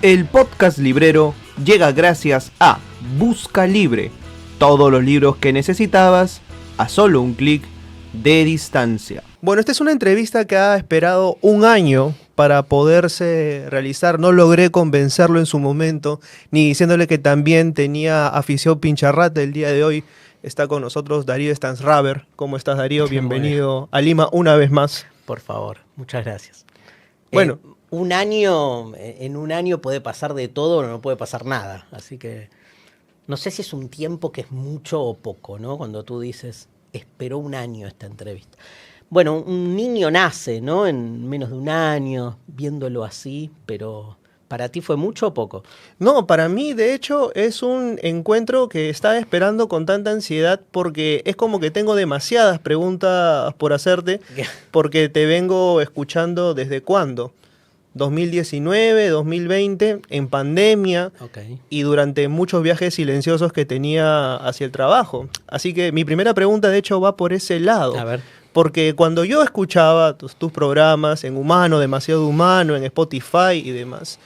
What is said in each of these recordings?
El podcast librero llega gracias a Busca Libre. Todos los libros que necesitabas a solo un clic de distancia. Bueno, esta es una entrevista que ha esperado un año para poderse realizar. No logré convencerlo en su momento, ni diciéndole que también tenía afición pincharrata. El día de hoy está con nosotros Darío Stanzraber. ¿Cómo estás, Darío? Bienvenido a Lima una vez más. Por favor, muchas gracias. Bueno, en un año puede pasar de todo o no puede pasar nada. Así que no sé si es un tiempo que es mucho o poco, ¿no? Cuando tú dices, esperó un año esta entrevista. Bueno, un niño nace, ¿no? En menos de un año, viéndolo así, pero ¿para ti fue mucho o poco? no, para mí de hecho es un encuentro que estaba esperando con tanta ansiedad porque es como que tengo demasiadas preguntas por hacerte porque te vengo escuchando desde cuándo. 2019, 2020, en pandemia Okay. y durante muchos viajes silenciosos que tenía hacia el trabajo. Así que mi primera pregunta de hecho va por ese lado. A ver. Porque cuando yo escuchaba tus programas en Humano, Demasiado Humano, en Spotify y demás,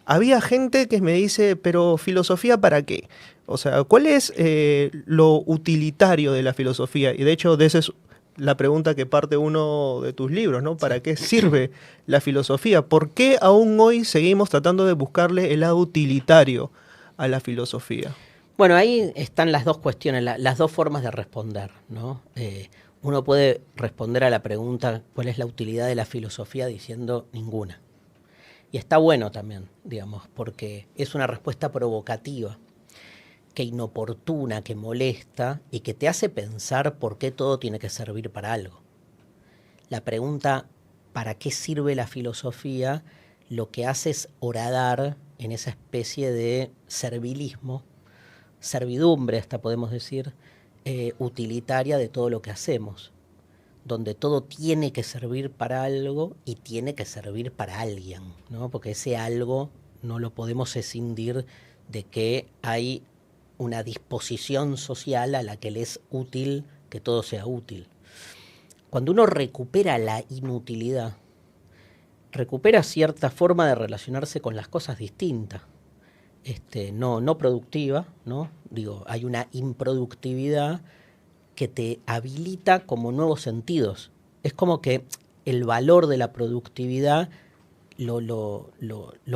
había gente que me dice, pero ¿filosofía para qué? O sea, ¿cuál es lo utilitario de la filosofía? Y de hecho, de esa es la pregunta que parte uno de tus libros, ¿no? ¿Para qué sirve la filosofía? ¿Por qué aún hoy seguimos tratando de buscarle el lado utilitario a la filosofía? Bueno, ahí están las dos cuestiones, las dos formas de responder, ¿no? Uno puede responder a la pregunta ¿cuál es la utilidad de la filosofía? Diciendo ninguna. Y está bueno también, digamos, porque es una respuesta provocativa, que inoportuna, que molesta y que te hace pensar por qué todo tiene que servir para algo. La pregunta ¿para qué sirve la filosofía? Lo que hace es horadar en esa especie de servilismo, servidumbre hasta podemos decir, utilitaria de todo lo que hacemos, donde todo tiene que servir para algo y tiene que servir para alguien, ¿no? Porque ese algo no lo podemos escindir de que hay una disposición social a la que le es útil que todo sea útil. Cuando uno recupera la inutilidad, recupera cierta forma de relacionarse con las cosas distintas, no productiva, ¿no? Digo, hay una improductividad que te habilita como nuevos sentidos. Es como que el valor de la productividad lo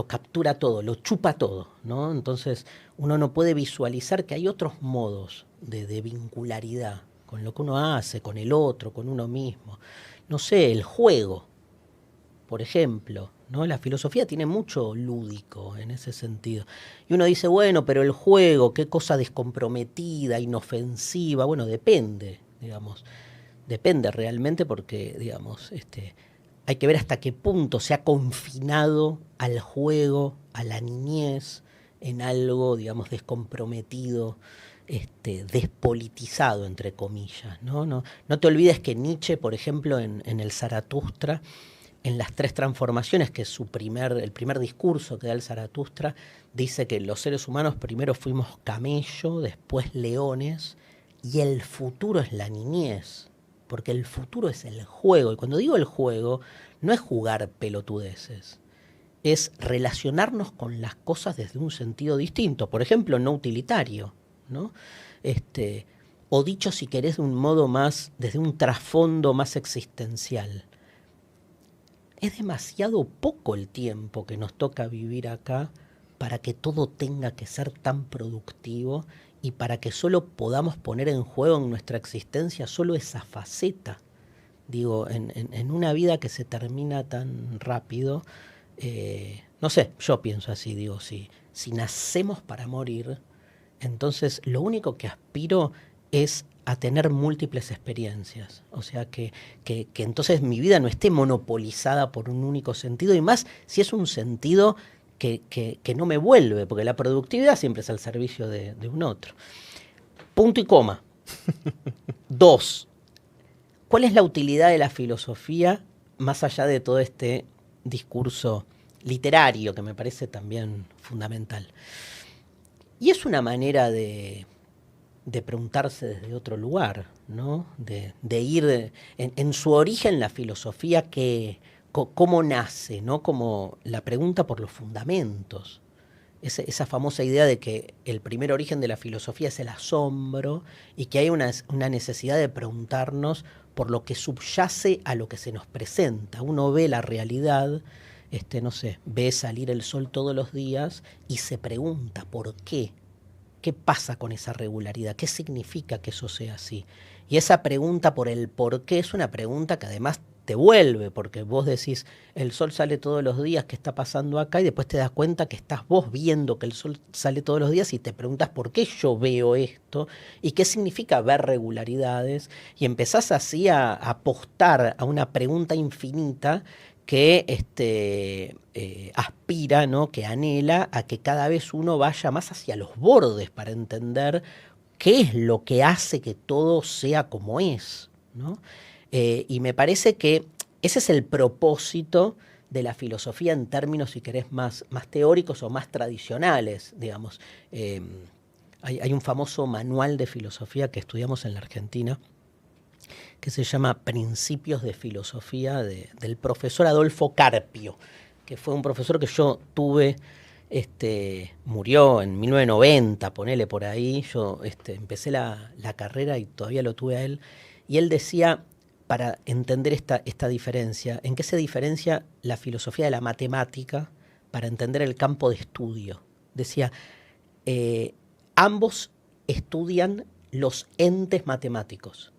captura todo, lo chupa todo, ¿no? Entonces uno no puede visualizar que hay otros modos de vincularidad con lo que uno hace, con el otro, con uno mismo. No sé, el juego, por ejemplo, ¿no? La filosofía tiene mucho lúdico en ese sentido. Y uno dice, bueno, pero el juego, qué cosa descomprometida, inofensiva. Bueno, depende, digamos. Depende realmente porque, digamos, hay que ver hasta qué punto se ha confinado al juego, a la niñez, en algo, digamos, descomprometido, despolitizado, entre comillas, ¿no? No te olvides que Nietzsche, por ejemplo, en el Zaratustra, en las tres transformaciones, que es el primer discurso que da el Zaratustra, dice que los seres humanos primero fuimos camello, después leones, y el futuro es la niñez, porque el futuro es el juego. Y cuando digo el juego, no es jugar pelotudeces, es relacionarnos con las cosas desde un sentido distinto, por ejemplo, no utilitario, ¿no? O dicho, si querés, de un modo más, desde un trasfondo más existencial. Es demasiado poco el tiempo que nos toca vivir acá para que todo tenga que ser tan productivo y para que solo podamos poner en juego en nuestra existencia solo esa faceta. Digo, en una vida que se termina tan rápido, no sé, yo pienso así, digo, si nacemos para morir, entonces lo único que aspiro es a tener múltiples experiencias. O sea, que entonces mi vida no esté monopolizada por un único sentido, y más si es un sentido que no me vuelve, porque la productividad siempre es al servicio de un otro. Punto y coma. 2. ¿Cuál es la utilidad de la filosofía más allá de todo este discurso literario que me parece también fundamental? Y es una manera de preguntarse desde otro lugar, ¿no? De ir en su origen la filosofía, cómo nace, ¿no? Como la pregunta por los fundamentos, esa famosa idea de que el primer origen de la filosofía es el asombro y que hay una necesidad de preguntarnos por lo que subyace a lo que se nos presenta. Uno ve la realidad, no sé, ve salir el sol todos los días y se pregunta por qué. ¿Qué pasa con esa regularidad? ¿Qué significa que eso sea así? Y esa pregunta por el por qué es una pregunta que además te vuelve, porque vos decís, el sol sale todos los días, ¿qué está pasando acá? Y después te das cuenta que estás vos viendo que el sol sale todos los días y te preguntas por qué yo veo esto y qué significa ver regularidades. Y empezás así a apostar a una pregunta infinita que aspira, ¿no? Que anhela a que cada vez uno vaya más hacia los bordes para entender qué es lo que hace que todo sea como es, ¿no? Y me parece que ese es el propósito de la filosofía en términos, si querés, más teóricos o más tradicionales, digamos. Hay un famoso manual de filosofía que estudiamos en la Argentina, que se llama Principios de Filosofía, del profesor Adolfo Carpio, que fue un profesor que yo tuve, murió en 1990, ponele por ahí. Yo empecé la carrera y todavía lo tuve a él. Y él decía, para entender esta diferencia, ¿en qué se diferencia la filosofía de la matemática para entender el campo de estudio? Decía, ambos estudian los entes matemáticos.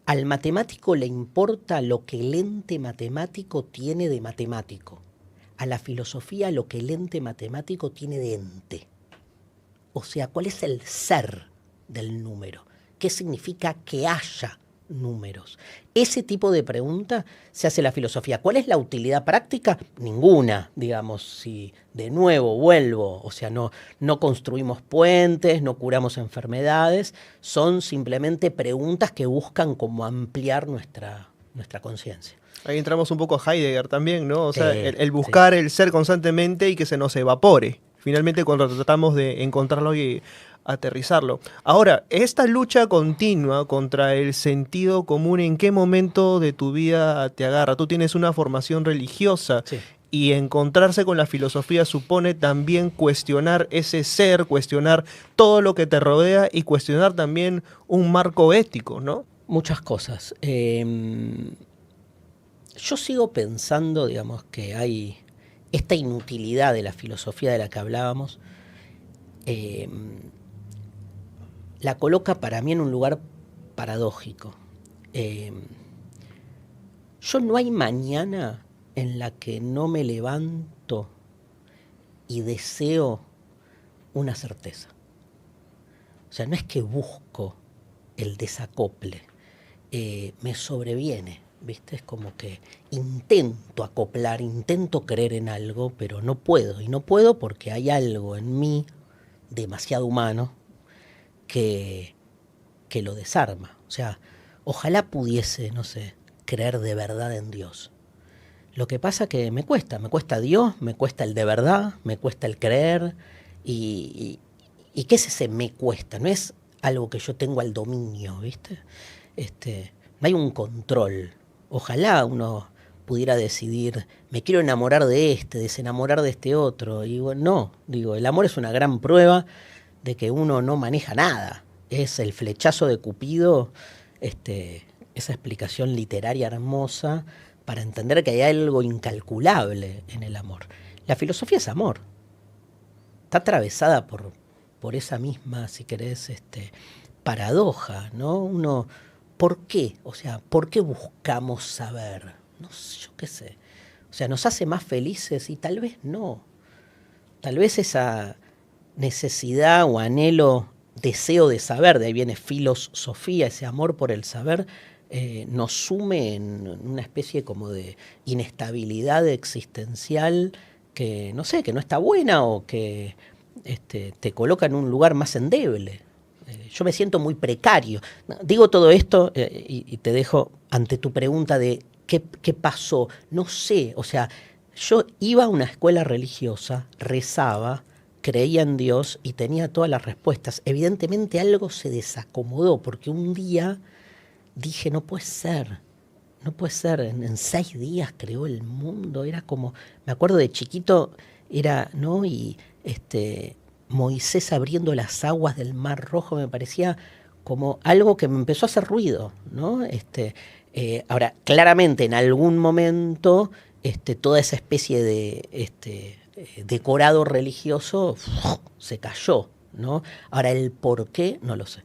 Al matemático le importa lo que el ente matemático tiene de matemático. A la filosofía lo que el ente matemático tiene de ente. O sea, ¿cuál es el ser del número? ¿Qué significa que haya números? Ese tipo de pregunta se hace la filosofía. ¿Cuál es la utilidad práctica? Ninguna, digamos, si de nuevo vuelvo, o sea, no construimos puentes, no curamos enfermedades, son simplemente preguntas que buscan como ampliar nuestra conciencia. Ahí entramos un poco a Heidegger también, ¿no? O sea, el buscar el ser constantemente y que se nos evapore. Finalmente, cuando tratamos de encontrarlo y aterrizarlo. Ahora, esta lucha continua contra el sentido común, ¿en qué momento de tu vida te agarra? Tú tienes una formación religiosa. Sí. Y encontrarse con la filosofía supone también cuestionar ese ser, cuestionar todo lo que te rodea y cuestionar también un marco ético, ¿no? Muchas cosas. Yo sigo pensando, digamos, que hay esta inutilidad de la filosofía de la que hablábamos. La coloca para mí en un lugar paradójico. Yo no hay mañana en la que no me levanto y deseo una certeza. O sea, no es que busco el desacople, me sobreviene, ¿viste? Es como que intento acoplar, intento creer en algo, pero no puedo. Y no puedo porque hay algo en mí demasiado humano que lo desarma. O sea, ojalá pudiese, no sé, creer de verdad en Dios. Lo que pasa que me cuesta Dios, me cuesta el de verdad, me cuesta el creer. ¿Y qué es ese me cuesta? No es algo que yo tengo al dominio, ¿viste? No hay un control. Ojalá uno pudiera decidir, me quiero enamorar de desenamorar de este otro. Y bueno, no, digo, el amor es una gran prueba de que uno no maneja nada. Es el flechazo de Cupido, esa explicación literaria hermosa para entender que hay algo incalculable en el amor. La filosofía es amor. Está atravesada por esa misma, si querés, paradoja, ¿no? Uno, ¿por qué? O sea, ¿por qué buscamos saber? No sé, yo qué sé. O sea, ¿nos hace más felices? Y tal vez no. Tal vez esa necesidad o anhelo, deseo de saber, de ahí viene filosofía, ese amor por el saber, nos sume en una especie como de inestabilidad existencial que, no sé, que no está buena o que te coloca en un lugar más endeble. Yo me siento muy precario. Digo todo esto y te dejo ante tu pregunta de qué pasó. No sé, o sea, yo iba a una escuela religiosa, rezaba, creía en Dios y tenía todas las respuestas. Evidentemente algo se desacomodó porque un día dije, no puede ser, en 6 días creó el mundo. Era como, me acuerdo de chiquito, era, ¿no? Y Moisés abriendo las aguas del Mar Rojo me parecía como algo que me empezó a hacer ruido, ¿no? Ahora, claramente en algún momento toda esa especie de decorado religioso se cayó, ¿no? Ahora, el por qué no lo sé.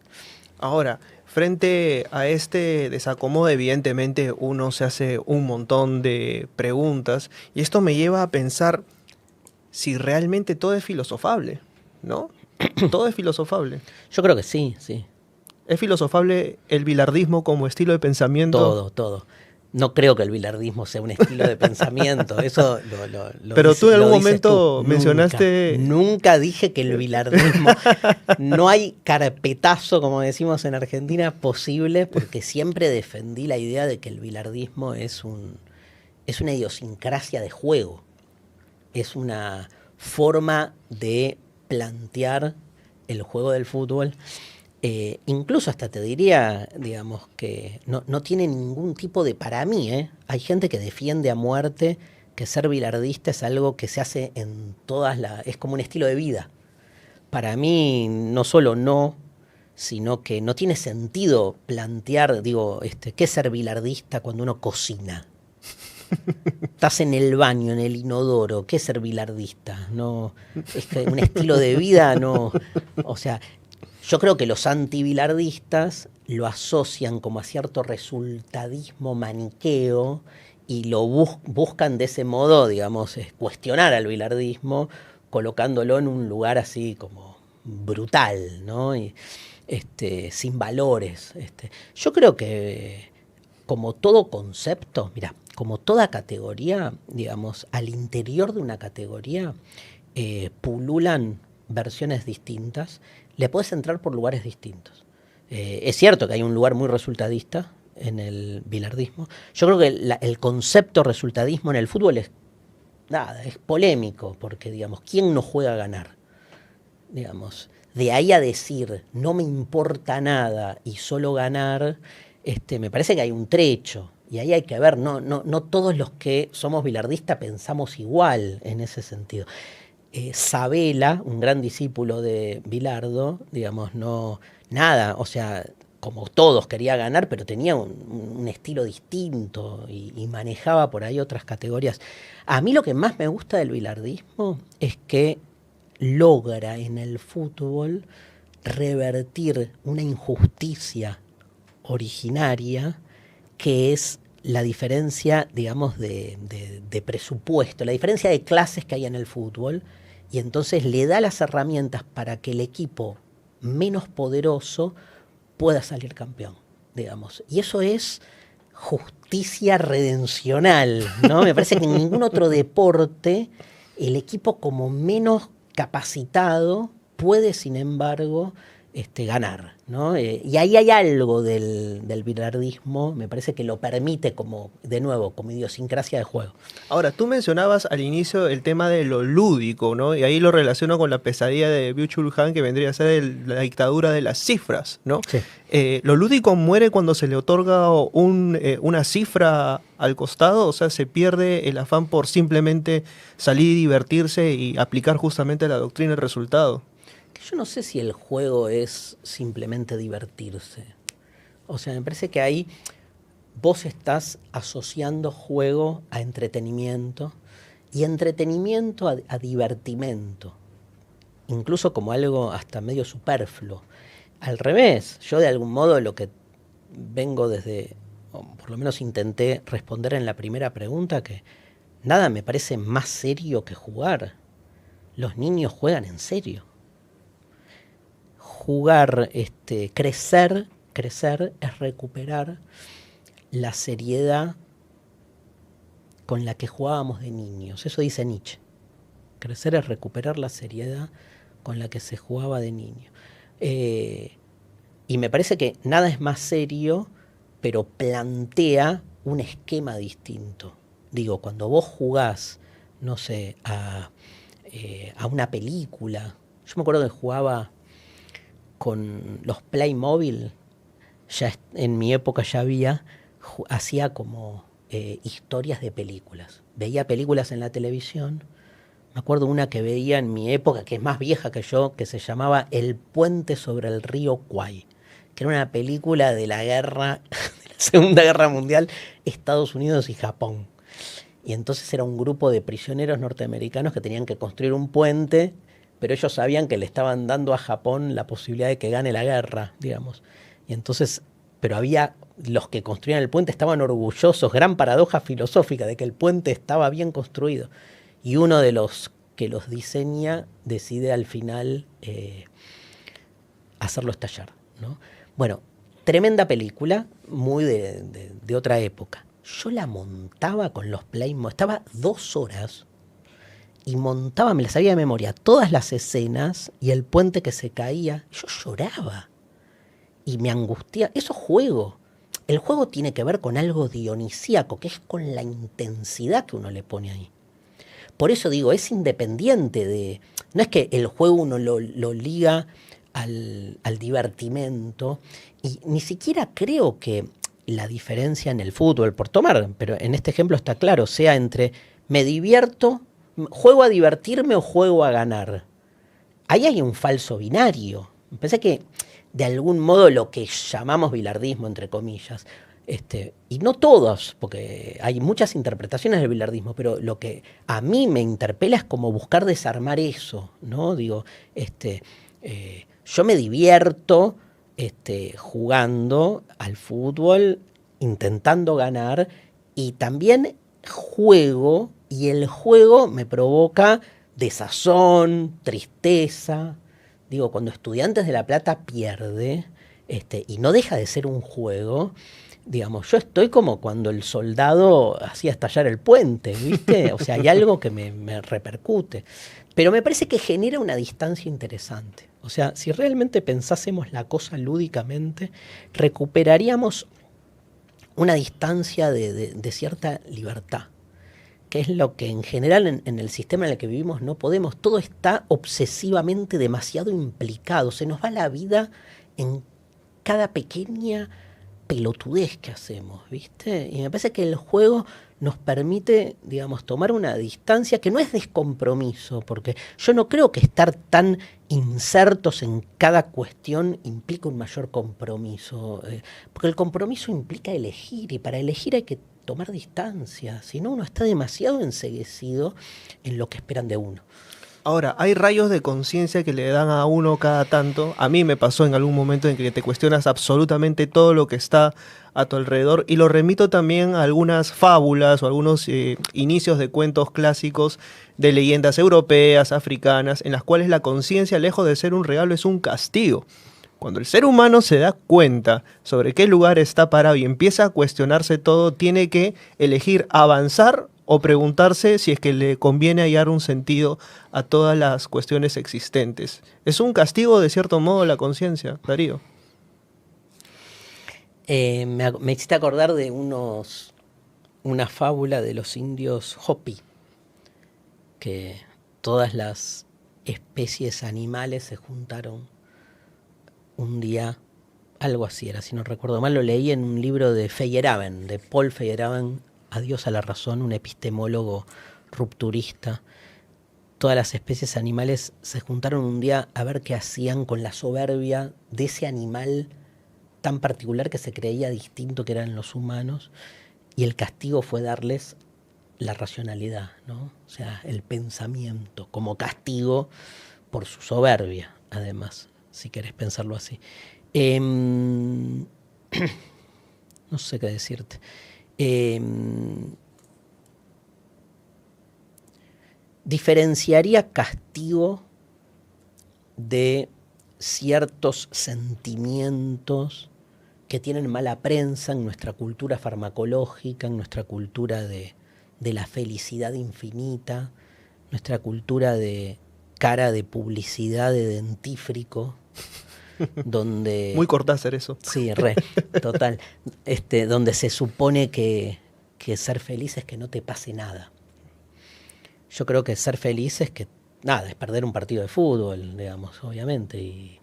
Ahora, frente a este desacomodo, evidentemente uno se hace un montón de preguntas y esto me lleva a pensar si realmente todo es filosofable, ¿no? Todo es filosofable. Yo creo que sí, sí. ¿Es filosofable el bilardismo como estilo de pensamiento? Todo, todo. No creo que el bilardismo sea un estilo de pensamiento. Eso Pero tú en algún momento tú. mencionaste... Nunca dije que el bilardismo... No hay carpetazo, como decimos en Argentina, posible, porque siempre defendí la idea de que el bilardismo es una idiosincrasia de juego. Es una forma de plantear el juego del fútbol. Incluso hasta te diría, digamos, que no tiene ningún tipo de... Para mí, hay gente que defiende a muerte que ser bilardista es algo que se hace en todas las... Es como un estilo de vida. Para mí, no solo no, sino que no tiene sentido plantear, digo, ¿qué es ser bilardista cuando uno cocina? Estás en el baño, en el inodoro, ¿qué es ser bilardista? No, es que un estilo de vida, no... O sea... Yo creo que los antibilardistas lo asocian como a cierto resultadismo maniqueo y lo buscan de ese modo, digamos, cuestionar al bilardismo, colocándolo en un lugar así como brutal, ¿no? Y, sin valores. Yo creo que como todo concepto, mira, como toda categoría, digamos, al interior de una categoría pululan versiones distintas. Le podés entrar por lugares distintos. Es cierto que hay un lugar muy resultadista en el bilardismo. Yo creo que el concepto resultadismo en el fútbol es polémico, porque, digamos, ¿quién no juega a ganar? Digamos, de ahí a decir, no me importa nada y solo ganar, me parece que hay un trecho. Y ahí hay que ver, no todos los que somos bilardistas pensamos igual en ese sentido. Sabela, un gran discípulo de Bilardo, digamos, o sea, como todos quería ganar, pero tenía un estilo distinto y manejaba por ahí otras categorías. A mí lo que más me gusta del bilardismo es que logra en el fútbol revertir una injusticia originaria que es la diferencia, digamos, de presupuesto, la diferencia de clases que hay en el fútbol, y entonces le da las herramientas para que el equipo menos poderoso pueda salir campeón, digamos. Y eso es justicia redencional, ¿no? Me parece que en ningún otro deporte el equipo como menos capacitado puede, sin embargo, ganar, ¿no? Y ahí hay algo del bilardismo, me parece que lo permite como, de nuevo, como idiosincrasia de juego. Ahora, tú mencionabas al inicio el tema de lo lúdico, ¿no? Y ahí lo relaciono con la pesadilla de Byung-Chul Han, que vendría a ser la dictadura de las cifras, ¿no? Sí. ¿Lo lúdico muere cuando se le otorga una cifra al costado? O sea, ¿se pierde el afán por simplemente salir y divertirse y aplicar justamente la doctrina del resultado? Yo no sé si el juego es simplemente divertirse. O sea, me parece que ahí vos estás asociando juego a entretenimiento y entretenimiento a divertimento, incluso como algo hasta medio superfluo. Al revés, yo de algún modo lo que vengo desde, o por lo menos intenté responder en la primera pregunta, que nada me parece más serio que jugar. Los niños juegan en serio. Jugar, crecer es recuperar la seriedad con la que jugábamos de niños. Eso dice Nietzsche. Crecer es recuperar la seriedad con la que se jugaba de niño. Y me parece que nada es más serio, pero plantea un esquema distinto. Digo, cuando vos jugás, no sé, a una película. Yo me acuerdo que jugaba con los Playmobil, ya en mi época ya hacía como historias de películas. Veía películas en la televisión, Me acuerdo una que veía en mi época, que es más vieja que yo, que se llamaba El puente sobre el río Kwai, que era una película de la guerra, de la Segunda Guerra Mundial, Estados Unidos y Japón. Y entonces era un grupo de prisioneros norteamericanos que tenían que construir un puente, pero ellos sabían que le estaban dando a Japón la posibilidad de que gane la guerra, digamos. Y entonces, pero había los que construían el puente estaban orgullosos, gran paradoja filosófica de que el puente estaba bien construido. Y uno de los que los diseña decide al final hacerlo estallar, ¿no? Bueno, tremenda película, muy de otra época. Yo la montaba con los Playmobil, estaba 2 horas y montaba, me la sabía de memoria, todas las escenas y el puente que se caía. Yo lloraba y me angustia. Eso es juego. El juego tiene que ver con algo dionisíaco, que es con la intensidad que uno le pone ahí. Por eso digo, es independiente de... No es que el juego uno lo liga al divertimento, y ni siquiera creo que la diferencia en el fútbol, por tomar, pero en este ejemplo está claro, sea entre me divierto, juego a divertirme o juego a ganar. Ahí hay un falso binario. Pensé que de algún modo lo que llamamos bilardismo, entre comillas, y no todos, porque hay muchas interpretaciones del bilardismo, pero lo que a mí me interpela es como buscar desarmar eso, ¿no? Digo, yo me divierto jugando al fútbol, intentando ganar, y también juego, y el juego me provoca desazón, tristeza. Digo, cuando Estudiantes de La Plata pierde, y no deja de ser un juego, digamos, yo estoy como cuando el soldado hacía estallar el puente, ¿viste? O sea, hay algo que me repercute. Pero me parece que genera una distancia interesante. O sea, si realmente pensásemos la cosa lúdicamente, recuperaríamos una distancia de cierta libertad, que es lo que en general en el sistema en el que vivimos no podemos. Todo está obsesivamente demasiado implicado. Se nos va la vida en cada pequeña pelotudez que hacemos, ¿viste? Y me parece que el juego nos permite, digamos, tomar una distancia que no es descompromiso, porque yo no creo que estar tan insertos en cada cuestión implica un mayor compromiso, porque el compromiso implica elegir, y para elegir hay que tomar distancia, si no uno está demasiado enceguecido en lo que esperan de uno. Ahora, hay rayos de conciencia que le dan a uno cada tanto. A mí me pasó en algún momento en que te cuestionas absolutamente todo lo que está a tu alrededor, y lo remito también a algunas fábulas o algunos inicios de cuentos clásicos de leyendas europeas, africanas, en las cuales la conciencia, lejos de ser un regalo, es un castigo. Cuando el ser humano se da cuenta sobre qué lugar está parado y empieza a cuestionarse todo, tiene que elegir avanzar o preguntarse si es que le conviene hallar un sentido a todas las cuestiones existentes. Es un castigo, de cierto modo, la conciencia, Darío. Me hiciste acordar de una fábula de los indios Hopi, que todas las especies animales se juntaron un día, algo así era, si no recuerdo mal, lo leí en un libro de Feyerabend, de Paul Feyerabend, Adiós a la razón, un epistemólogo rupturista. Todas las especies animales se juntaron un día a ver qué hacían con la soberbia de ese animal tan particular que se creía distinto que eran los humanos, y el castigo fue darles la racionalidad, ¿no? O sea, el pensamiento como castigo por su soberbia, además, si querés pensarlo así. No sé qué decirte. Diferenciaría castigo de ciertos sentimientos que tienen mala prensa en nuestra cultura farmacológica, en nuestra cultura de la felicidad infinita, nuestra cultura de cara de publicidad de dentífrico, donde... Muy Cortázar eso. Sí, total. Donde se supone que ser feliz es que no te pase nada. Yo creo que ser feliz es que, nada, es perder un partido de fútbol, digamos, obviamente. Y,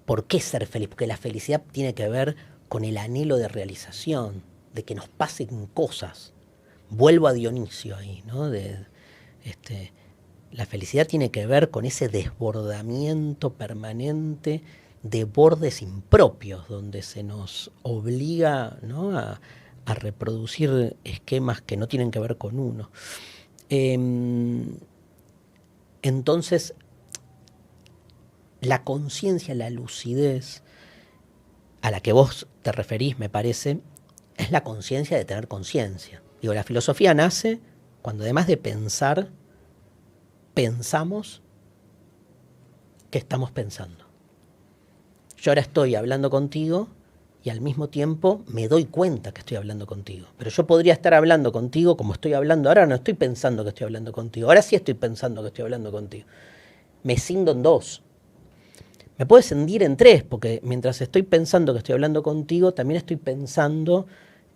¿por qué ser feliz? Porque la felicidad tiene que ver con el anhelo de realización, de que nos pasen cosas. Vuelvo a Dionisio ahí, ¿no? La felicidad tiene que ver con ese desbordamiento permanente de bordes impropios, donde se nos obliga, ¿no?, a reproducir esquemas que no tienen que ver con uno. Entonces, la conciencia, la lucidez a la que vos te referís, me parece, es la conciencia de tener conciencia. Digo, la filosofía nace cuando, además de pensar, pensamos que estamos pensando. Yo ahora estoy hablando contigo y al mismo tiempo me doy cuenta que estoy hablando contigo. Pero yo podría estar hablando contigo como estoy hablando ahora, no estoy pensando que estoy hablando contigo. Ahora sí estoy pensando que estoy hablando contigo. Me escindo en dos. Me puedo escindir en tres, porque mientras estoy pensando que estoy hablando contigo, también estoy pensando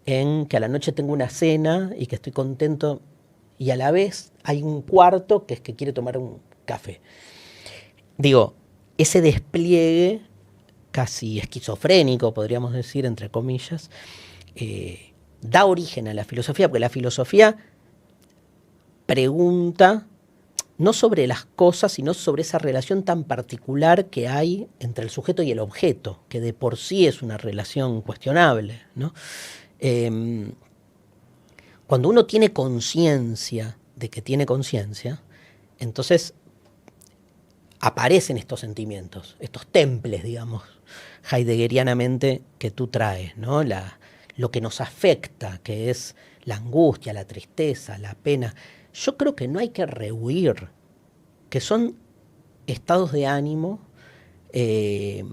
en que a la noche tengo una cena y que estoy contento, y a la vez hay un cuarto que es que quiere tomar un café. Digo, ese despliegue casi esquizofrénico, podríamos decir, entre comillas, da origen a la filosofía, porque la filosofía pregunta no sobre las cosas, sino sobre esa relación tan particular que hay entre el sujeto y el objeto, que de por sí es una relación cuestionable, ¿no? Cuando uno tiene conciencia de que tiene conciencia, entonces aparecen estos sentimientos, estos temples, digamos, heideggerianamente, que tú traes, ¿no? Lo que nos afecta, que es la angustia, la tristeza, la pena. Yo creo que no hay que rehuir, que son estados de ánimo que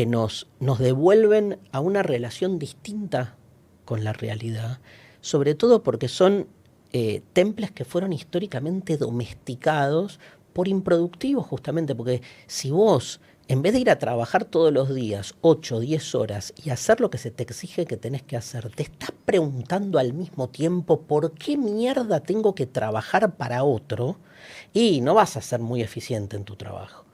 nos devuelven a una relación distinta con la realidad, sobre todo porque son temples que fueron históricamente domesticados por improductivos, justamente, porque si vos, en vez de ir a trabajar todos los días 8 o 10 horas y hacer lo que se te exige que tenés que hacer, te estás preguntando al mismo tiempo por qué mierda tengo que trabajar para otro, y no vas a ser muy eficiente en tu trabajo.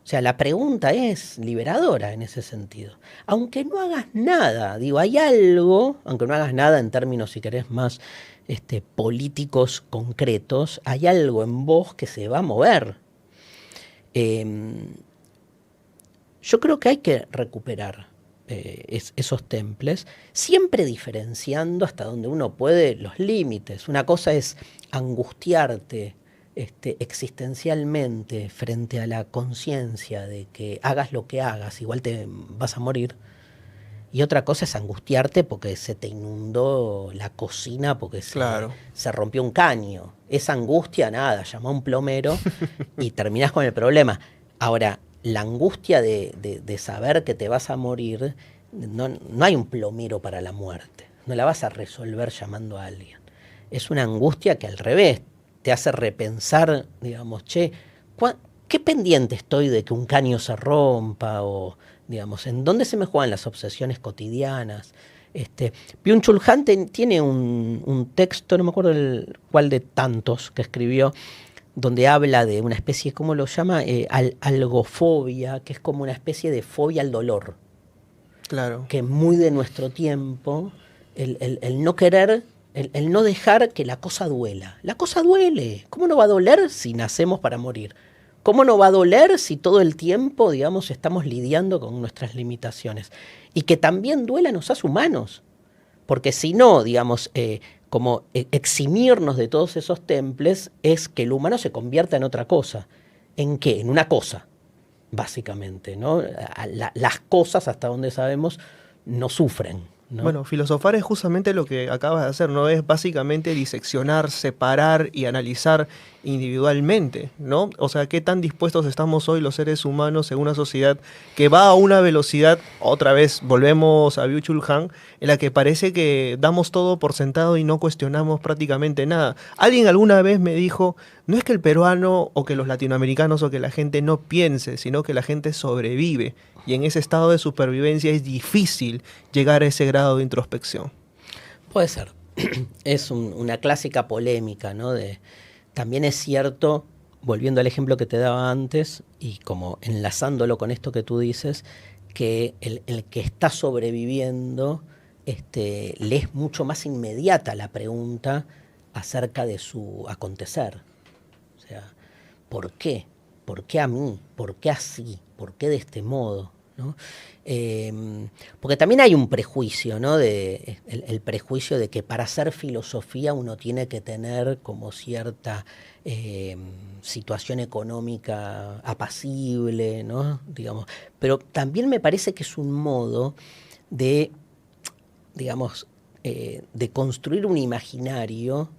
O sea, la pregunta es liberadora en ese sentido. Aunque no hagas nada, digo, hay algo, aunque no hagas nada en términos, si querés, más políticos concretos, hay algo en vos que se va a mover. Yo creo que hay que recuperar esos temples, siempre diferenciando hasta donde uno puede los límites. Una cosa es angustiarte existencialmente frente a la conciencia de que hagas lo que hagas, igual te vas a morir. Y otra cosa es angustiarte porque se te inundó la cocina, porque se rompió un caño. Esa angustia, nada, llama a un plomero y terminás con el problema. Ahora, la angustia de saber que te vas a morir, no hay un plomero para la muerte. No la vas a resolver llamando a alguien. Es una angustia que al revés te hace repensar, digamos, ¿qué pendiente estoy de que un caño se rompa? O, digamos, ¿en dónde se me juegan las obsesiones cotidianas? Byung-Chul Han tiene un texto, no me acuerdo cuál de tantos que escribió, donde habla de una especie, ¿cómo lo llama? Algofobia, que es como una especie de fobia al dolor. Claro. Que es muy de nuestro tiempo, el no querer, el no dejar que la cosa duela. La cosa duele. ¿Cómo no va a doler si nacemos para morir? ¿Cómo no va a doler si todo el tiempo, digamos, estamos lidiando con nuestras limitaciones? Y que también duela nos hace humanos. Porque si no, digamos, como eximirnos de todos esos temples es que el humano se convierta en otra cosa. ¿En qué? En una cosa, básicamente, ¿no? Las cosas, hasta donde sabemos, no sufren, ¿no? Bueno, filosofar es justamente lo que acabas de hacer, ¿no? Es básicamente diseccionar, separar y analizar individualmente, ¿no? O sea, qué tan dispuestos estamos hoy los seres humanos en una sociedad que va a una velocidad, otra vez volvemos a Byung-Chul Han, en la que parece que damos todo por sentado y no cuestionamos prácticamente nada. Alguien alguna vez me dijo, no es que el peruano o que los latinoamericanos o que la gente no piense, sino que la gente sobrevive. Y en ese estado de supervivencia es difícil llegar a ese grado de introspección. Puede ser. Es una clásica polémica, ¿no? También es cierto, volviendo al ejemplo que te daba antes, y como enlazándolo con esto que tú dices, que el que está sobreviviendo le es mucho más inmediata la pregunta acerca de su acontecer. O sea, ¿por qué? ¿Por qué a mí? ¿Por qué así? ¿Por qué de este modo? ¿No? Porque también hay un prejuicio, ¿no? El prejuicio de que para hacer filosofía uno tiene que tener como cierta situación económica apacible, ¿no? Digamos. Pero también me parece que es un modo de, digamos, de construir un imaginario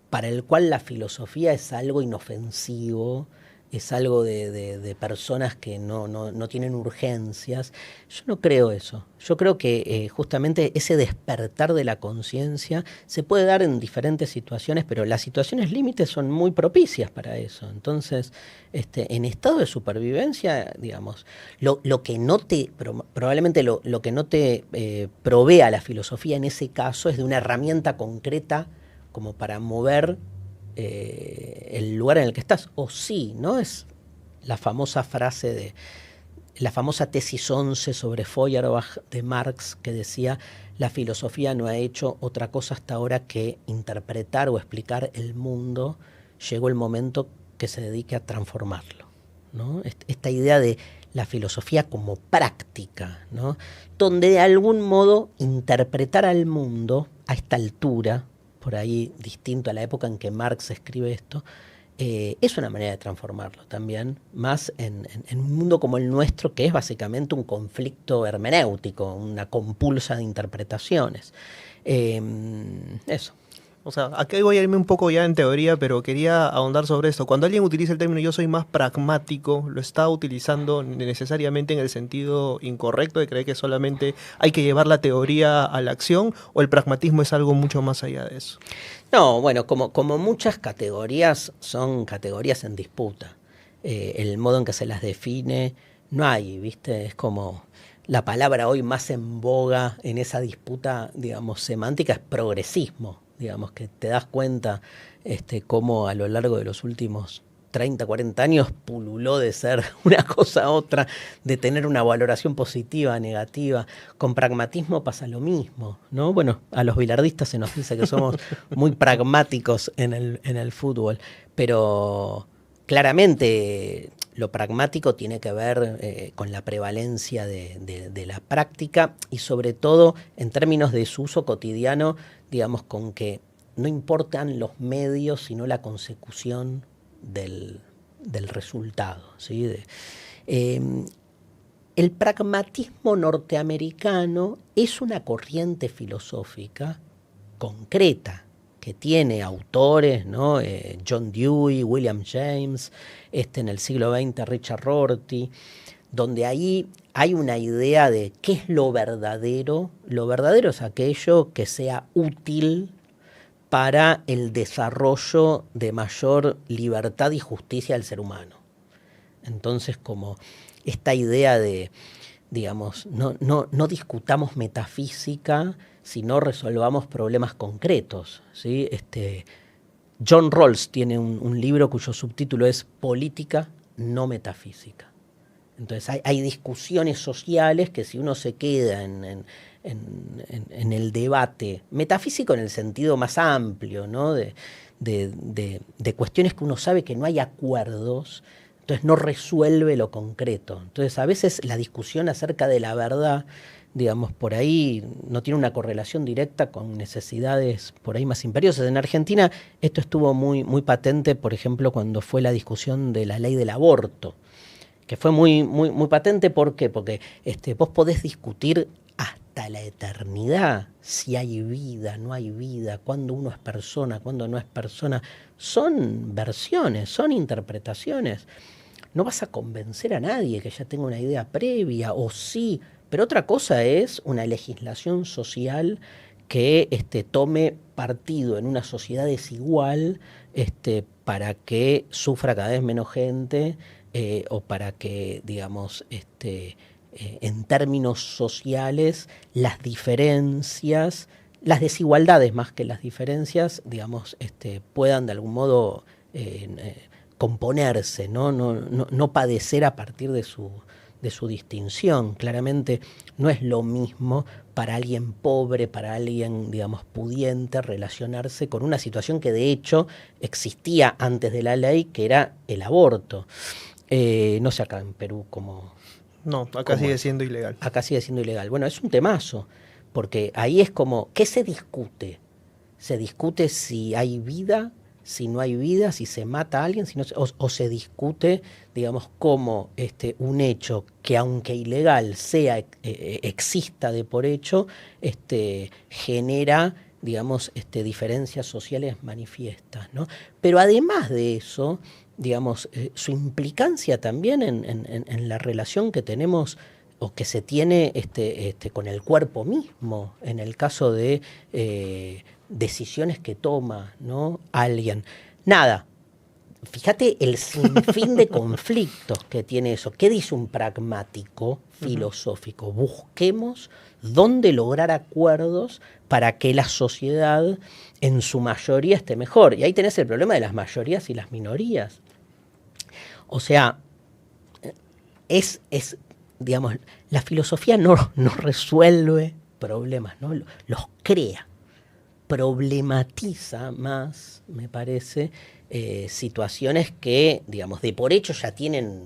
para el cual la filosofía es algo inofensivo, es algo de personas que no tienen urgencias. Yo no creo eso. Yo creo que justamente ese despertar de la conciencia se puede dar en diferentes situaciones, pero las situaciones límites son muy propicias para eso. Entonces, en estado de supervivencia, digamos, lo que no te, probablemente lo que no te provea la filosofía en ese caso es de una herramienta concreta como para mover el lugar en el que estás. O sí, ¿no? Es la famosa frase de la famosa tesis 11 sobre Feuerbach de Marx, que decía: la filosofía no ha hecho otra cosa hasta ahora que interpretar o explicar el mundo. Llegó el momento que se dedique a transformarlo, ¿no? Esta idea de la filosofía como práctica, ¿no? Donde de algún modo interpretar al mundo a esta altura, por ahí distinto a la época en que Marx escribe esto, es una manera de transformarlo también, más en un mundo como el nuestro, que es básicamente un conflicto hermenéutico, una compulsa de interpretaciones. Eso. O sea, aquí voy a irme un poco ya en teoría, pero quería ahondar sobre esto. Cuando alguien utiliza el término yo soy más pragmático, lo está utilizando necesariamente en el sentido incorrecto de creer que solamente hay que llevar la teoría a la acción, o el pragmatismo es algo mucho más allá de eso. No, bueno, como muchas categorías son categorías en disputa. El modo en que se las define, no hay, ¿viste? Es como la palabra hoy más en boga en esa disputa, digamos, semántica es progresismo. Digamos, que te das cuenta cómo a lo largo de los últimos 30, 40 años pululó de ser una cosa a otra, de tener una valoración positiva, negativa. Con pragmatismo pasa lo mismo, ¿no? Bueno, a los bilardistas se nos dice que somos muy pragmáticos en el fútbol, pero claramente lo pragmático tiene que ver con la prevalencia de la práctica y sobre todo en términos de su uso cotidiano, digamos, con que no importan los medios sino la consecución del resultado, ¿sí? El pragmatismo norteamericano es una corriente filosófica concreta que tiene autores, ¿no? John Dewey, William James, en el siglo XX Richard Rorty, donde ahí hay una idea de qué es lo verdadero. Lo verdadero es aquello que sea útil para el desarrollo de mayor libertad y justicia del ser humano. Entonces, como esta idea de, digamos, no discutamos metafísica, sino resolvamos problemas concretos, ¿sí? John Rawls tiene un libro cuyo subtítulo es Política, no metafísica. Entonces hay discusiones sociales que si uno se queda en el debate metafísico en el sentido más amplio, ¿no? de cuestiones que uno sabe que no hay acuerdos, entonces no resuelve lo concreto. Entonces a veces la discusión acerca de la verdad, digamos, por ahí no tiene una correlación directa con necesidades por ahí más imperiosas. En Argentina esto estuvo muy, muy patente, por ejemplo, cuando fue la discusión de la ley del aborto, que fue muy, muy, muy patente. ¿Por qué? Porque vos podés discutir hasta la eternidad si hay vida, no hay vida, cuándo uno es persona, cuándo no es persona. Son versiones, son interpretaciones. No vas a convencer a nadie que ya tenga una idea previa, o sí, pero otra cosa es una legislación social que tome partido en una sociedad desigual para que sufra cada vez menos gente, o para que, digamos, en términos sociales, las diferencias, las desigualdades más que las diferencias, digamos, puedan de algún modo componerse, ¿no? No padecer a partir de su su distinción. Claramente no es lo mismo para alguien pobre, para alguien, digamos, pudiente, relacionarse con una situación que de hecho existía antes de la ley, que era el aborto. No sé acá en Perú No, acá cómo sigue es. siendo ilegal. Acá sigue siendo ilegal. Bueno, es un temazo, porque ahí es como, ¿qué se discute? Se discute si hay vida, si no hay vida, si se mata a alguien, si no o se discute, digamos, cómo un hecho que aunque ilegal sea exista de por hecho, genera, digamos, diferencias sociales manifiestas, ¿no? Pero además de eso, digamos, su implicancia también en la relación que tenemos o que se tiene con el cuerpo mismo, en el caso de decisiones que toma, ¿no? Alguien. Nada, fíjate el sinfín de conflictos que tiene eso. ¿Qué dice un pragmático filosófico? Busquemos dónde lograr acuerdos para que la sociedad en su mayoría esté mejor. Y ahí tenés el problema de las mayorías y las minorías. O sea, digamos, la filosofía no resuelve problemas, ¿no? Los crea, problematiza más, me parece, situaciones que, digamos, de por hecho ya tienen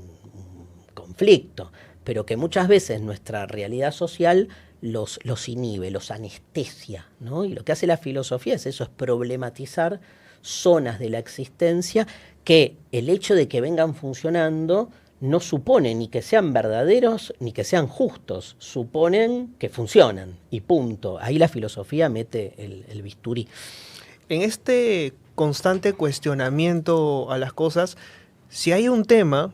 conflicto, pero que muchas veces nuestra realidad social los inhibe, los anestesia, ¿no? Y lo que hace la filosofía es eso, es problematizar zonas de la existencia que el hecho de que vengan funcionando no supone ni que sean verdaderos ni que sean justos, suponen que funcionan y punto. Ahí la filosofía mete el bisturí. En este constante cuestionamiento a las cosas, si hay un tema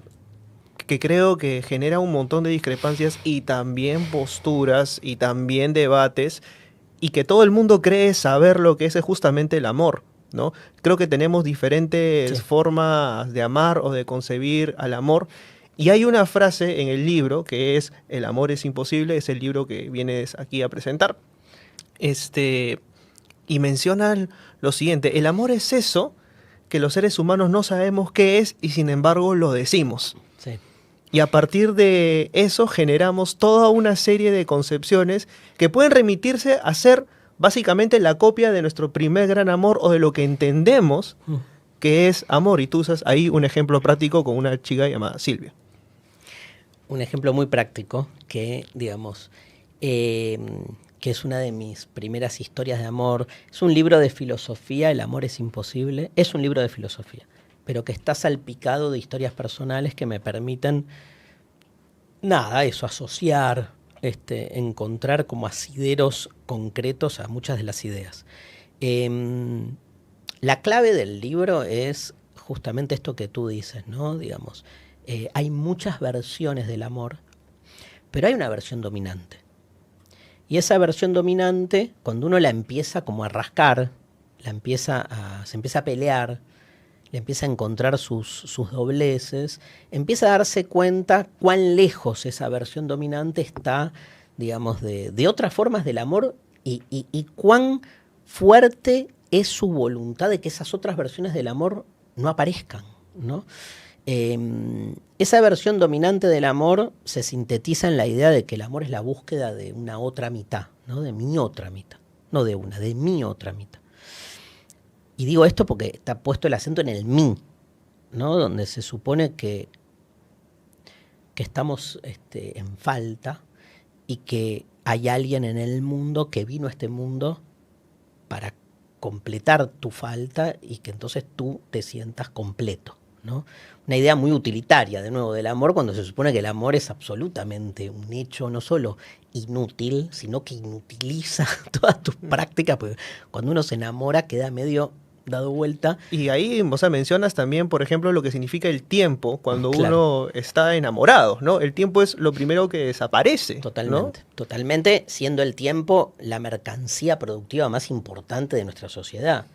que creo que genera un montón de discrepancias y también posturas y también debates, y que todo el mundo cree saber lo que es justamente el amor, ¿no? Creo que tenemos diferentes formas de amar o de concebir al amor. Y hay una frase en el libro que es "El amor es imposible", es el libro que vienes aquí a presentar. Y mencionan lo siguiente: el amor es eso que los seres humanos no sabemos qué es y sin embargo lo decimos. Sí. Y a partir de eso generamos toda una serie de concepciones que pueden remitirse a ser básicamente la copia de nuestro primer gran amor o de lo que entendemos que es amor. Y tú usas ahí un ejemplo práctico con una chica llamada Silvia. Un ejemplo muy práctico que, digamos, que es una de mis primeras historias de amor. Es un libro de filosofía, El amor es imposible. Es un libro de filosofía, pero que está salpicado de historias personales que me permiten, nada, eso, asociar, encontrar como asideros concretos a muchas de las ideas. La clave del libro es justamente esto que tú dices, ¿no? Digamos, hay muchas versiones del amor, pero hay una versión dominante. Y esa versión dominante, cuando uno la empieza como a rascar, se empieza a pelear, le empieza a encontrar sus dobleces, empieza a darse cuenta cuán lejos esa versión dominante está, digamos, de otras formas del amor y cuán fuerte es su voluntad de que esas otras versiones del amor no aparezcan, ¿no? Esa versión dominante del amor se sintetiza en la idea de que el amor es la búsqueda de una otra mitad, ¿no? De mi otra mitad, no de una, de mi otra mitad. Y digo esto porque está puesto el acento en el mí, ¿no? Donde se supone que estamos en falta y que hay alguien en el mundo que vino a este mundo para completar tu falta y que entonces tú te sientas completo, ¿no? Una idea muy utilitaria, de nuevo, del amor, cuando se supone que el amor es absolutamente un hecho no solo inútil, sino que inutiliza todas tus prácticas, porque cuando uno se enamora queda medio dado vuelta. Y ahí, o sea, mencionas también, por ejemplo, lo que significa el tiempo cuando Claro. uno está enamorado, ¿no? El tiempo es lo primero que desaparece, Totalmente, ¿no? totalmente, siendo el tiempo la mercancía productiva más importante de nuestra sociedad.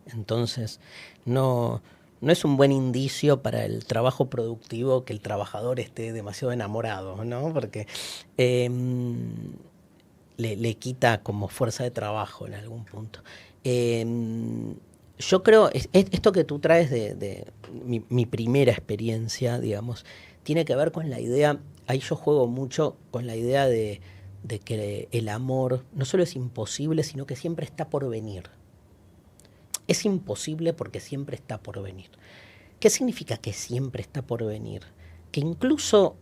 Entonces, no es un buen indicio para el trabajo productivo que el trabajador esté demasiado enamorado, ¿no? Porque le quita como fuerza de trabajo en algún punto. Yo creo, esto que tú traes de mi primera experiencia, digamos, tiene que ver con la idea, ahí yo juego mucho con la idea de que el amor no solo es imposible, sino que siempre está por venir. Es imposible porque siempre está por venir. ¿Qué significa que siempre está por venir? Que incluso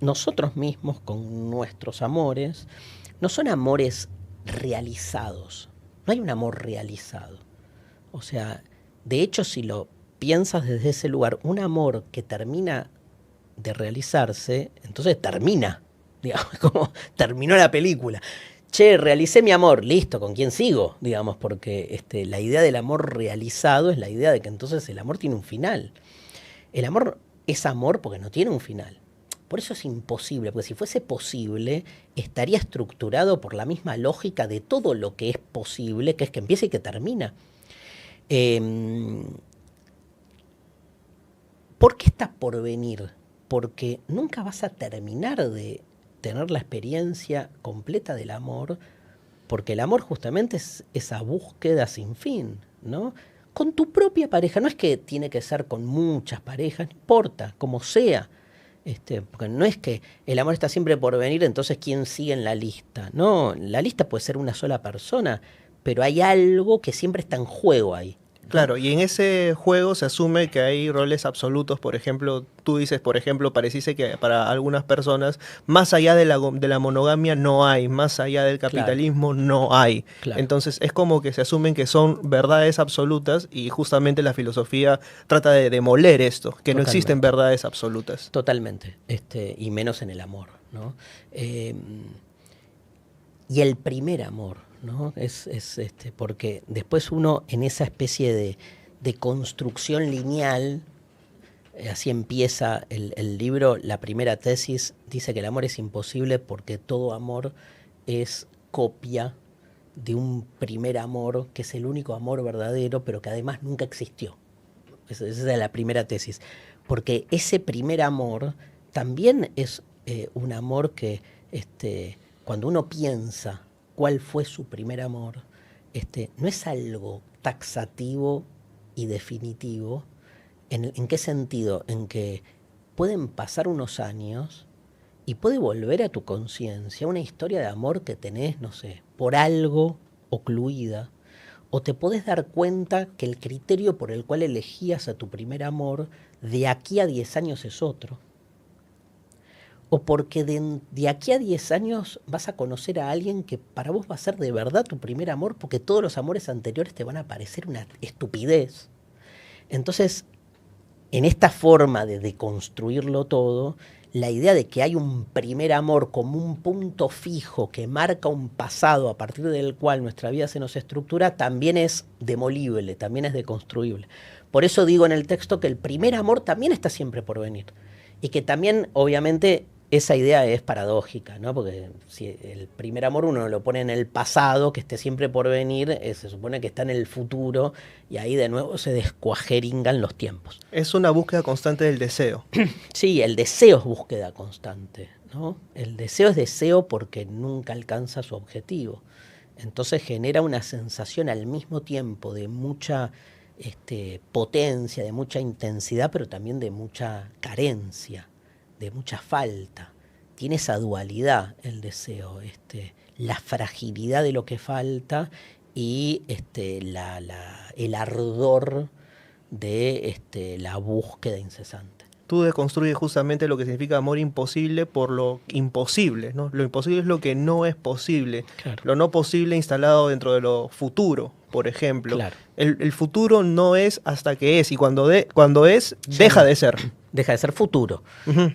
nosotros mismos con nuestros amores no son amores realizados. No hay un amor realizado. O sea, de hecho, si lo piensas desde ese lugar, un amor que termina de realizarse, entonces termina, digamos, como terminó la película. Che, realicé mi amor, listo, ¿con quién sigo? Digamos, porque la idea del amor realizado es la idea de que entonces el amor tiene un final. El amor es amor porque no tiene un final. Por eso es imposible, porque si fuese posible, estaría estructurado por la misma lógica de todo lo que es posible, que es que empieza y que termina. ¿Por qué está por venir? Porque nunca vas a terminar de tener la experiencia completa del amor, porque el amor justamente es esa búsqueda sin fin, ¿no? Con tu propia pareja, no es que tiene que ser con muchas parejas, no importa, como sea. Porque no es que el amor está siempre por venir, entonces ¿quién sigue en la lista? No, la lista puede ser una sola persona, pero hay algo que siempre está en juego ahí, ¿no? Claro, y en ese juego se asume que hay roles absolutos. Por ejemplo, tú dices, por ejemplo, pareciese que para algunas personas, más allá de la monogamia no hay, más allá del capitalismo no hay. Claro. Entonces es como que se asumen que son verdades absolutas y justamente la filosofía trata de demoler esto, que no existen verdades absolutas. Totalmente, y menos en el amor, ¿no? Y el primer amor, ¿no? Es porque después uno en esa especie de construcción lineal, así empieza el libro, la primera tesis dice que el amor es imposible porque todo amor es copia de un primer amor que es el único amor verdadero, pero que además nunca existió. Esa es la primera tesis. Porque ese primer amor también es un amor que cuando uno piensa cuál fue su primer amor, no es algo taxativo y definitivo. ¿En qué sentido? En que pueden pasar unos años y puede volver a tu conciencia una historia de amor que tenés, no sé, por algo ocluida, o te podés dar cuenta que el criterio por el cual elegías a tu primer amor de aquí a 10 años es otro. O porque de aquí a 10 años vas a conocer a alguien que para vos va a ser de verdad tu primer amor, porque todos los amores anteriores te van a parecer una estupidez. Entonces, en esta forma de deconstruirlo todo, la idea de que hay un primer amor como un punto fijo que marca un pasado a partir del cual nuestra vida se nos estructura, también es demolible, también es deconstruible. Por eso digo en el texto que el primer amor también está siempre por venir. Y que también, obviamente, esa idea es paradójica, ¿no? Porque si el primer amor uno lo pone en el pasado, que esté siempre por venir, se supone que está en el futuro, y ahí de nuevo se descuajeringan los tiempos. Es una búsqueda constante del deseo. Sí, el deseo es búsqueda constante, ¿no? El deseo es deseo porque nunca alcanza su objetivo. Entonces genera una sensación al mismo tiempo de mucha potencia, de mucha intensidad, pero también de mucha carencia, de mucha falta. Tiene esa dualidad el deseo, la fragilidad de lo que falta y el ardor de la búsqueda incesante. Tú deconstruyes justamente lo que significa amor imposible por lo imposible, ¿no? Lo imposible es lo que no es posible. Claro. Lo no posible instalado dentro de lo futuro, por ejemplo. Claro. El futuro no es hasta que es, y cuando es, deja de ser. Deja de ser futuro,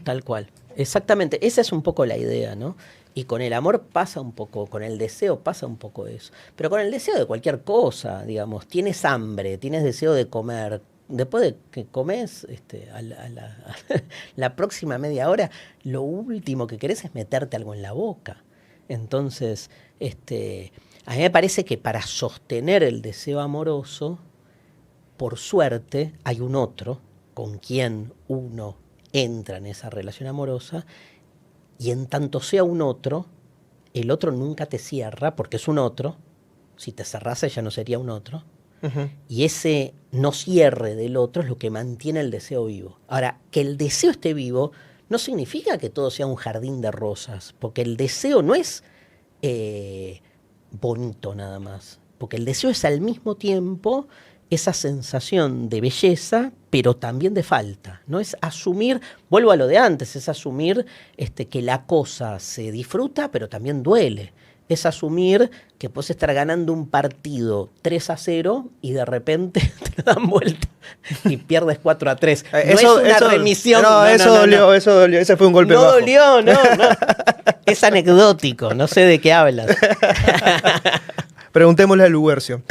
tal cual. Exactamente, esa es un poco la idea, ¿no? Y con el amor pasa un poco, con el deseo pasa un poco eso. Pero con el deseo de cualquier cosa, digamos, tienes hambre, tienes deseo de comer. Después de que comes, la próxima media hora, lo último que querés es meterte algo en la boca. Entonces, a mí me parece que para sostener el deseo amoroso, por suerte, hay un otro con quien uno entra en esa relación amorosa, y en tanto sea un otro, el otro nunca te cierra porque es un otro. Si te cerrase ya no sería un otro. Ujú. Y ese no cierre del otro es lo que mantiene el deseo vivo. Ahora, que el deseo esté vivo no significa que todo sea un jardín de rosas, porque el deseo no es eh, bonito nada más, porque el deseo es al mismo tiempo esa sensación de belleza, pero también de falta, ¿no? Es asumir, vuelvo a lo de antes, es asumir que la cosa se disfruta, pero también duele. Es asumir que puedes estar ganando un partido 3-0 y de repente te lo dan vuelta y pierdes 4-3. No es una remisión. No, eso dolió, eso dolió. Ese fue un golpe No bajo. dolió, no. Es anecdótico, no sé de qué hablas. Preguntémosle a Luguercio.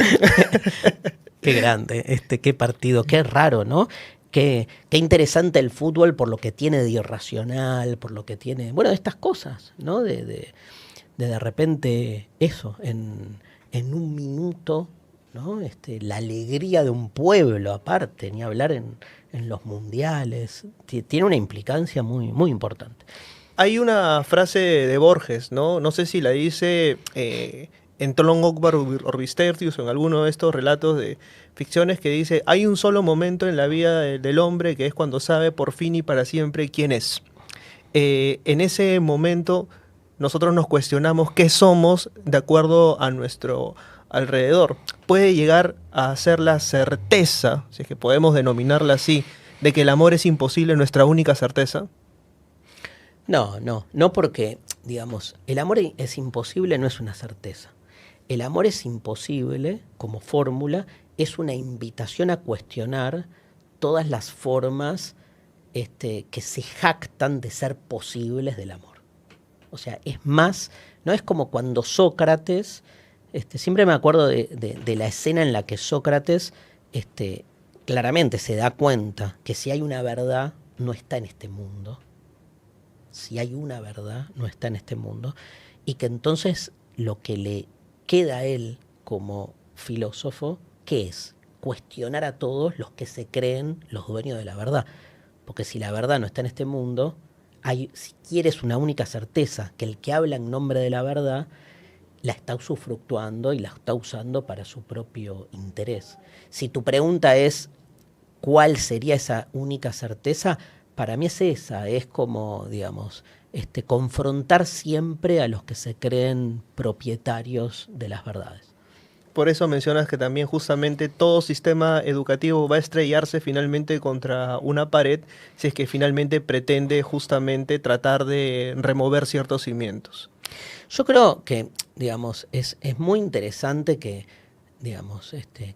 Qué grande, qué partido, qué raro, ¿no? Qué interesante el fútbol por lo que tiene de irracional, por lo que tiene, bueno, estas cosas, ¿no? De repente eso, en un minuto, ¿no? La alegría de un pueblo aparte, ni hablar en los mundiales, tiene una implicancia muy, muy importante. Hay una frase de Borges, ¿no? No sé si la dice en Tolón Okbar Orbistertius o en alguno de estos relatos de ficciones que dice: hay un solo momento en la vida del hombre que es cuando sabe por fin y para siempre quién es. En ese momento nosotros nos cuestionamos qué somos de acuerdo a nuestro alrededor. Puede llegar a ser la certeza, si es que podemos denominarla así, de que el amor es imposible, nuestra única certeza. No porque, digamos, el amor es imposible, no es una certeza. El amor es imposible, como fórmula, es una invitación a cuestionar todas las formas que se jactan de ser posibles del amor. O sea, es más, no es como cuando Sócrates, siempre me acuerdo de la escena en la que Sócrates claramente se da cuenta que si hay una verdad, no está en este mundo. Si hay una verdad, no está en este mundo. Y que entonces lo que le queda a él como filósofo, ¿qué es? Cuestionar a todos los que se creen los dueños de la verdad. Porque si la verdad no está en este mundo, si quieres una única certeza, que el que habla en nombre de la verdad la está usufructuando y la está usando para su propio interés. Si tu pregunta es ¿cuál sería esa única certeza? Para mí es esa, es como, digamos, confrontar siempre a los que se creen propietarios de las verdades. Por eso mencionas que también justamente todo sistema educativo va a estrellarse finalmente contra una pared si es que finalmente pretende justamente tratar de remover ciertos cimientos. Yo creo que, digamos, es muy interesante que, digamos,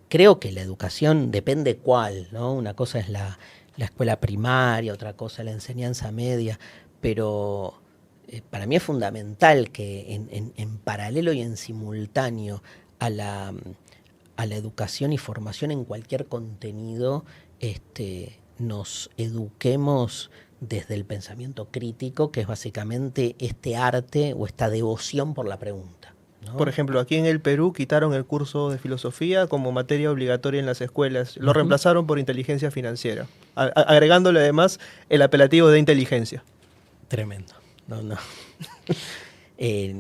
creo que la educación depende cuál, ¿no? Una cosa es la escuela primaria, otra cosa la enseñanza media, pero para mí es fundamental que en paralelo y en simultáneo a la educación y formación en cualquier contenido, nos eduquemos desde el pensamiento crítico, que es básicamente este arte o esta devoción por la pregunta, ¿no? Por ejemplo, aquí en el Perú quitaron el curso de filosofía como materia obligatoria en las escuelas. Lo reemplazaron por inteligencia financiera, agregándole además el apelativo de inteligencia. Tremendo. No.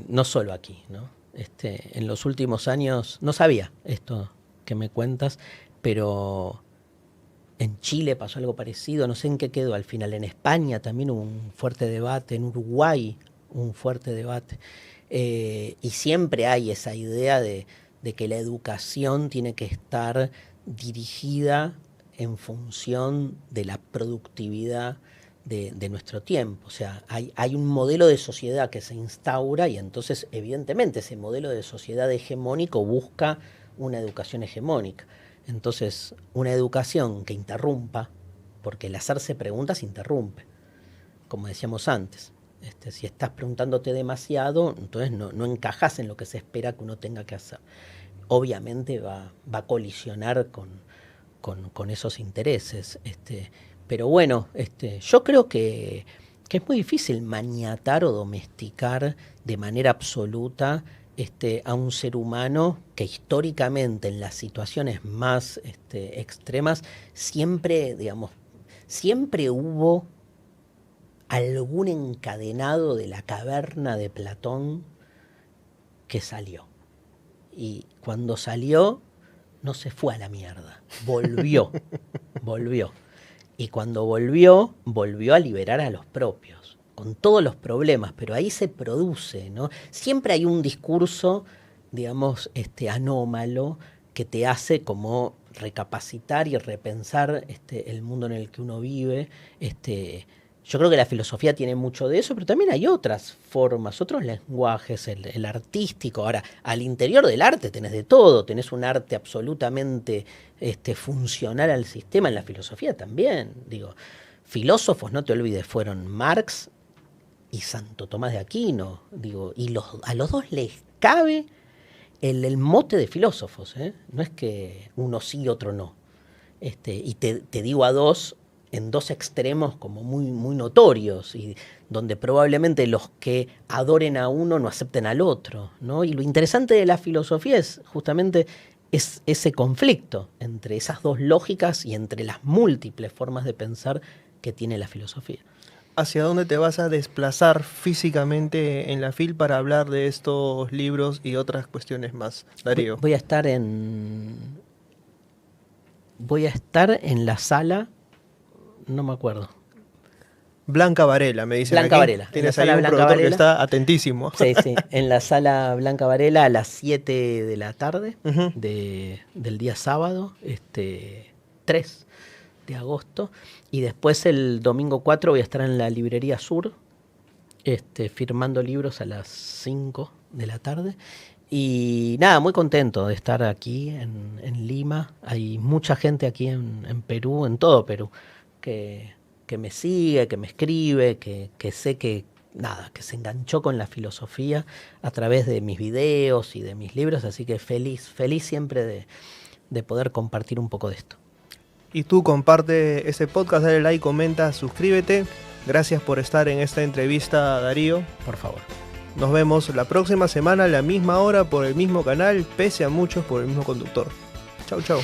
No solo aquí, ¿no? En los últimos años, no sabía esto que me cuentas, pero en Chile pasó algo parecido, no sé en qué quedó al final. En España también hubo un fuerte debate, en Uruguay un fuerte debate. Y siempre hay esa idea de que la educación tiene que estar dirigida en función de la productividad de nuestro tiempo. O sea, hay un modelo de sociedad que se instaura y entonces evidentemente ese modelo de sociedad hegemónico busca una educación hegemónica. Entonces, una educación que interrumpa, porque el hacerse preguntas interrumpe, como decíamos antes. Si estás preguntándote demasiado, entonces no encajas en lo que se espera que uno tenga que hacer. Obviamente va a colisionar con esos intereses. Pero bueno, yo creo que es muy difícil maniatar o domesticar de manera absoluta a un ser humano que históricamente en las situaciones más extremas siempre, digamos, siempre hubo algún encadenado de la caverna de Platón que salió. Y cuando salió, no se fue a la mierda, volvió, volvió. Y cuando volvió a liberar a los propios, con todos los problemas, pero ahí se produce, ¿no? Siempre hay un discurso, digamos, anómalo, que te hace como recapacitar y repensar el mundo en el que uno vive. Yo creo que la filosofía tiene mucho de eso, pero también hay otras formas, otros lenguajes, el artístico. Ahora, al interior del arte tenés de todo, tenés un arte absolutamente funcional al sistema, en la filosofía también. Digo, filósofos, no te olvides, fueron Marx y Santo Tomás de Aquino. Digo, y a los dos les cabe el mote de filósofos, ¿eh? No es que uno sí, otro no. Y te digo a dos, en dos extremos como muy, muy notorios, y donde probablemente los que adoren a uno no acepten al otro, ¿no? Y lo interesante de la filosofía es justamente ese conflicto entre esas dos lógicas y entre las múltiples formas de pensar que tiene la filosofía. ¿Hacia dónde te vas a desplazar físicamente en la FIL para hablar de estos libros y otras cuestiones más, Darío? Voy a estar en la sala, no me acuerdo. Blanca Varela, me dicen Blanca aquí. Varela. Tienes ahí un productor que está atentísimo. Sí, en la sala Blanca Varela a las 7 de la tarde del día sábado, 3 de agosto. Y después el domingo 4 voy a estar en la Librería Sur, firmando libros a las 5 de la tarde. Y nada, muy contento de estar aquí en Lima. Hay mucha gente aquí en Perú, en todo Perú, que me sigue, que me escribe, que sé que se enganchó con la filosofía a través de mis videos y de mis libros, así que feliz siempre de poder compartir un poco de esto. Y tú comparte ese podcast, dale like, comenta, suscríbete. Gracias por estar en esta entrevista, Darío. Por favor. Nos vemos la próxima semana a la misma hora por el mismo canal, pese a muchos por el mismo conductor. Chau, chau.